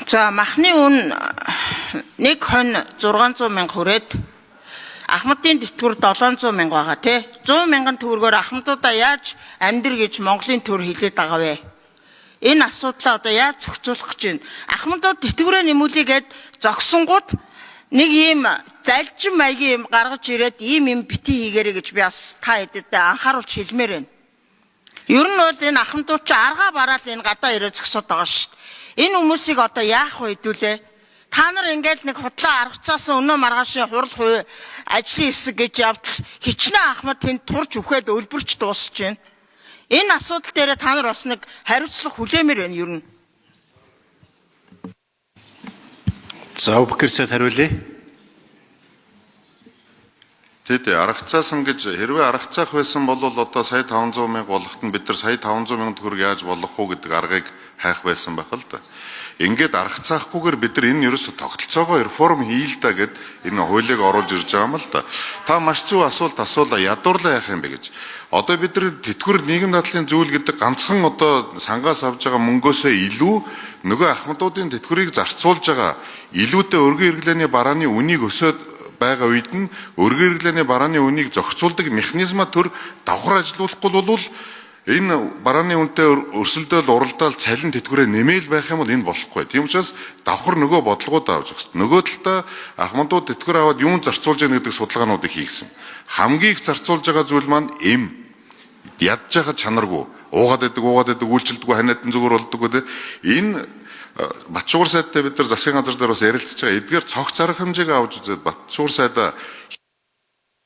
За махны үн нэг хон 600 мянга хүрээд Ахмадын тэтгэвэр 700 мянга байгаа тий. 100 мянган төгрөгөөр ахмадуудаа яаж амьдр гэж Монголын төр хэлээд байгаа вэ? Энэ асуудлаа одоо яаж зохицуулах гэж байна? Ахмадууд тэтгэврээ нэмүүлээгээд зогсонгууд нэг ийм залжин маягийн юм гаргаж ирээд ийм бити хийгээрэй гэж би бас та хэдэд анхааруулж хэлмээр байна. Ер нь бол энэ ахмадууд чи аргаа бараал энэ гадаа ирээ зогсоод байгаа шүү дээ. Энэ хүмүүсийг одоо яах вэ хэдүүлээ? Та нар ингээл нэг худлаа аргацаас өнөө маргаашийн хурал хувь ажлын хэсэг гэж явдал хичнээн ахмад тэнд турж өгөхөд өлбөрч дуусч байна. Энэ асуудал дээр та нар бас нэг хариуцлага хүлээмээр байна ер нь. За Бөкөрцөд хариулъя. Тэд аргацаасан гэж хэрвээ аргацаах байсан бол одоо сая 500 мянга болоход нь бид нар сая 500 мянган төгрөг яаж болох уу гэдэг аргыг хайх байсан байх л да. Ингээд аргацаахгүйгээр бид нар энэ ерөөсө тогтолцоогоо реформ хийл та гэд энэ хуулийг оруулж ирж байгаа юм л да. Та маш зөв асуулт асуулаа ядуурлаа яах юм бэ гэж. Одоо бид нар тэтгэвэр нийгэм дадлын зүйл гэдэг ганцхан одоо сангаас авж байгаа мөнгөөсөө илүү нөгөө ахмадуудын тэтгэврийг зарцуулж байгаа илүүтэй өргөн хэрэглээний барааны үнийг өсөөд байгаа үед нь өргөн хэрэглээний барааны үнийг зохицуулдаг механизма төр давхар ажиллуулахгүй бол энэ барааны үнэтэй өрсөлдөөл уралдаал цалин тэтгэврээ нэмэл байх юм бол энэ болохгүй. Тийм учраас давхар нөгөө бодлогууд авч өгсөн. Нөгөө талдаа ахмадууд тэтгэвэр аваад юун зарцуулж яах гэдэг судалгаануудыг хийгсэн. Хамгийн их зарцуулж байгаа зүйл маань ядж байгаа чанаргүй. Уугаад байдаг, үйлчлдэггүй, ханиадан зүгээр болдог гэдэг. Энэ Батшуугар сайдтай бид нар засгийн газар дээр бас ярилцж байгаа. Эдгээр цогц арга хэмжээг авч үзээд Батшуугар сайдаа